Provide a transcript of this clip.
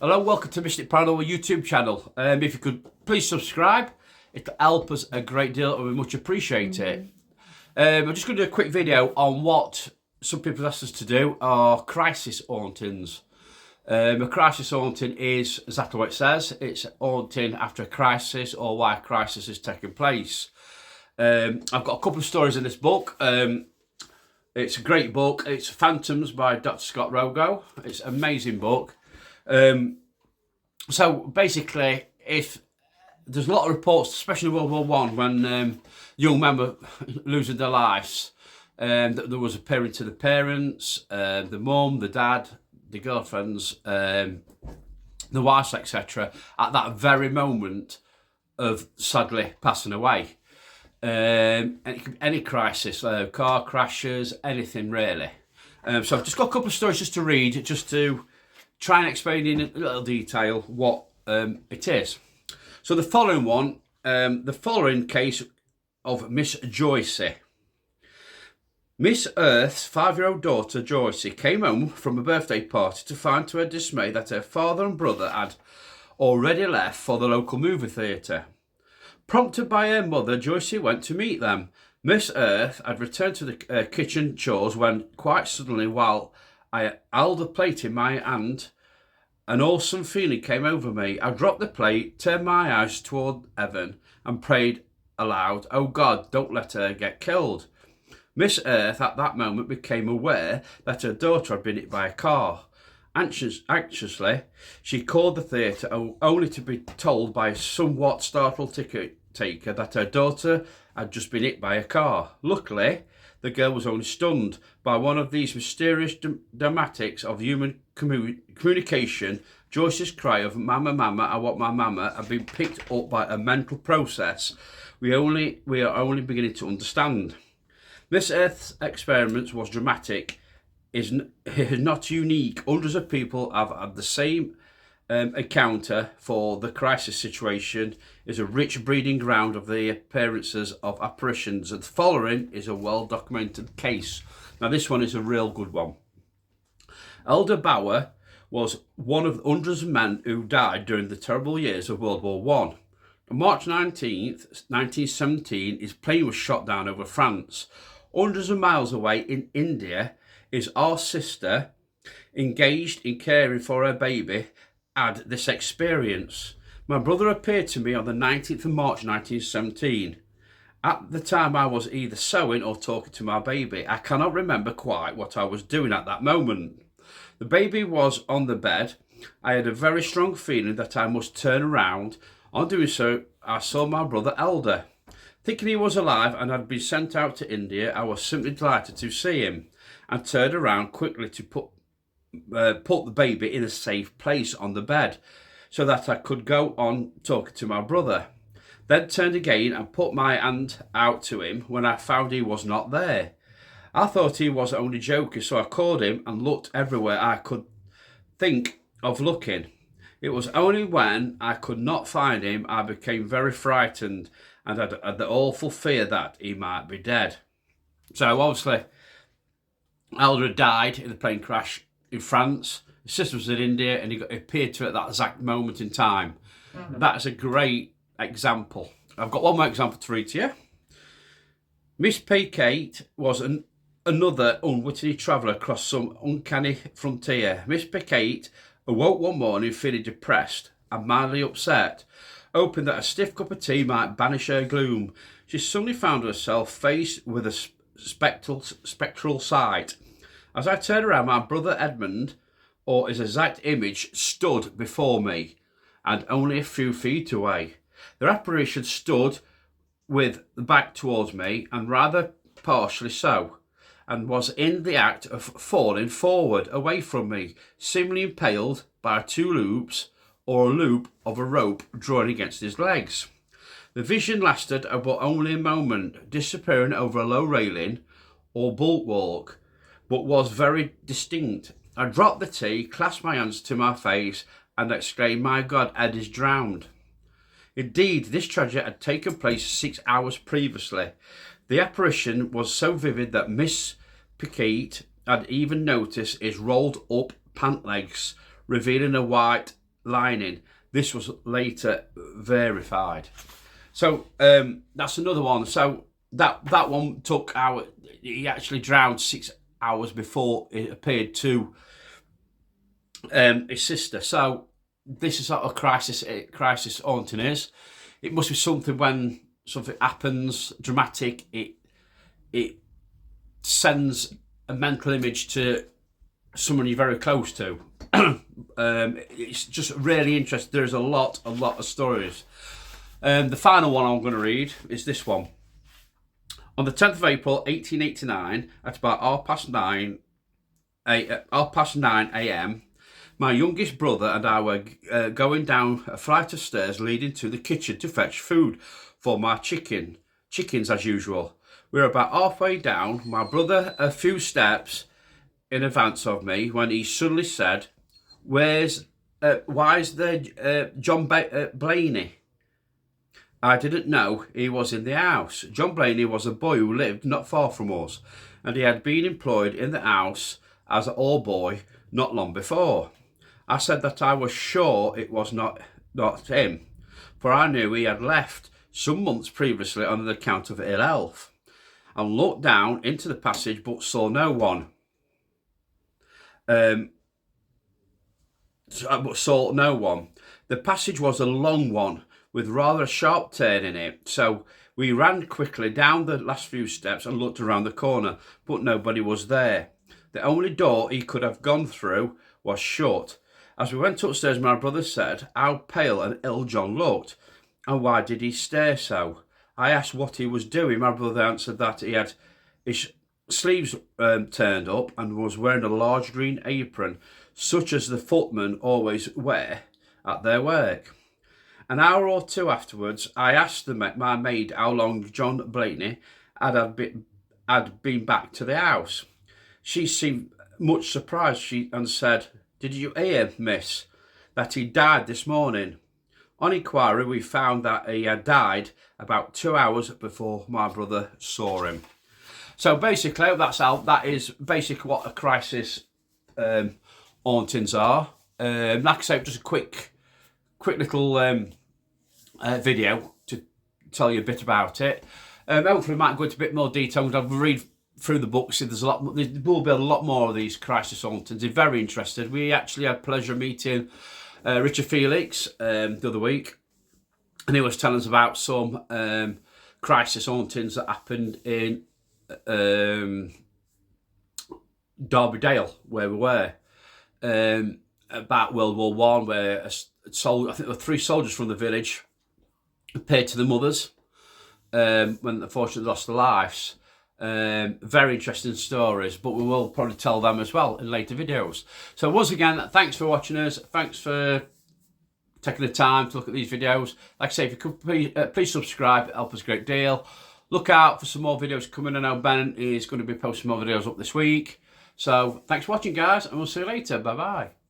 Hello, welcome to Mystic Paranormal YouTube channel. If you could please subscribe, it'll help us a great deal and we much appreciate it. I'm just going to do a quick video on what some people asked us to do, are crisis hauntings. A crisis haunting is exactly what it says. It's haunting after a crisis or why a crisis is taking place. I've got a couple of stories in this book. It's a great book. It's Phantoms by Dr. Scott Rogo. It's an amazing book. So basically, if there's a lot of reports, especially in World War One, when young men were losing their lives, that there was appearing to the parents, the mum, the dad, the girlfriends, the wives, etc., at that very moment of sadly passing away. Any crisis, car crashes, anything really. So I've just got a couple of stories just to read, just to try and explain in a little detail what it is. So the following case of Miss Joycey. Miss Earth's 5-year-old daughter Joycey came home from a birthday party to find to her dismay that her father and brother had already left for the local movie theatre. Prompted by her mother, Joycey went to meet them. Miss Earth had returned to the kitchen chores when, quite suddenly, while I held a plate in my hand, an awesome feeling came over me. I dropped the plate, turned my eyes toward heaven, and prayed aloud, "Oh God, don't let her get killed." Miss Earth at that moment became aware that her daughter had been hit by a car. Anxiously, she called the theatre, only to be told by a somewhat startled ticket taker that her daughter had just been hit by a car. Luckily, the girl was only stunned by one of these mysterious dramatics of human communication. Joyce's cry of "Mama, Mama, I want my mama" had been picked up by a mental process we are only beginning to understand. Miss Earth's experiment was dramatic, is not unique. Hundreds of people have had the same encounter, for the crisis situation is a rich breeding ground of the appearances of apparitions, and the following is a well-documented case. Now this one is a real good one. Elder Bauer was one of the hundreds of men who died during the terrible years of World War One. On March 19th, 1917, his plane was shot down over France. Hundreds of miles away in India, is our sister, engaged in caring for her baby, had this experience. My brother appeared to me on the 19th of March 1917. At the time I was either sewing or talking to my baby. I cannot remember quite what I was doing at that moment. The baby was on the bed. I had a very strong feeling that I must turn around. On doing so, I saw my brother Elder. Thinking he was alive and had been sent out to India, I was simply delighted to see him, and turned around quickly to put the baby in a safe place on the bed so that I could go on talking to my brother. Then turned again and put my hand out to him when I found he was not there. I thought he was only joking, so I called him and looked everywhere I could think of looking. It was only when I could not find him I became very frightened and had the awful fear that he might be dead. So obviously, Elder died in the plane crash in France. His sister was in India, and he appeared to her at that exact moment in time. That's a great example. I've got one more example to read to you. Miss P. Kate was another unwittingly traveller across some uncanny frontier. Miss P. Kate awoke one morning feeling depressed and mildly upset, hoping that a stiff cup of tea might banish her gloom. She suddenly found herself faced with a spectral sight. As I turned around, my brother Edmund, or his exact image, stood before me, and only a few feet away. The apparition stood with the back towards me, and rather partially so, and was in the act of falling forward away from me, seemingly impaled by 2 loops or a loop of a rope drawn against his legs. The vision lasted but only a moment, disappearing over a low railing or bulwark, but was very distinct. I dropped the tea, clasped my hands to my face, and exclaimed, "My God, Ed is drowned." Indeed, this tragedy had taken place 6 hours previously. The apparition was so vivid that Miss Piquet had even noticed his rolled up pant legs, revealing a white lining. This was later verified. So that's another one. So that one took our. He actually drowned 6 hours before it appeared to his sister. So this is what a crisis haunting is. It must be something when something happens dramatic. It sends a mental image to someone you're very close to. It's just really interesting. There's a lot of stories. The final one I'm going to read is this one. On the 10th of April 1889, at about 9:30 a.m, my youngest brother and I were going down a flight of stairs leading to the kitchen to fetch food for my chickens as usual. We were about halfway down, my brother a few steps in advance of me, when he suddenly said, why is there John Blaney? I didn't know he was in the house. John Blaney was a boy who lived not far from us, and he had been employed in the house as a hall boy not long before. I said that I was sure it was not him, for I knew he had left some months previously on account of ill health, and looked down into the passage but saw no one. The passage was a long one, with rather a sharp turn in it, so we ran quickly down the last few steps and looked around the corner, but nobody was there. The only door he could have gone through was shut. As we went upstairs, my brother said how pale and ill John looked, and why did he stare so? I asked what he was doing. My brother answered that he had his sleeves turned up and was wearing a large green apron, such as the footmen always wear at their work. An hour or two afterwards, I asked my maid how long John Blaney had been back to the house. She seemed much surprised and said, "Did you hear, miss, that he died this morning?" On inquiry, we found that he had died about 2 hours before my brother saw him. So basically, that is basically what a crisis hauntings are. Like I say, just a quick little video to tell you a bit about it. Hopefully, we might go into a bit more detail. I'll read through the books. There will be a lot more of these crisis hauntings. If you're very interested, we actually had pleasure meeting Richard Felix the other week, and he was telling us about some crisis hauntings that happened in Derby Dale, where we were, about World War One, where I think there were 3 soldiers from the village appeared to the mothers when unfortunately lost their lives. Very interesting stories, but we will probably tell them as well in later videos. So once again, thanks for watching us. Thanks for taking the time to look at these videos. Like I say, if you could please subscribe, it helps us a great deal. Look out for some more videos coming. I know Ben is going to be posting more videos up this week. So thanks for watching, guys, and we'll see you later. Bye bye.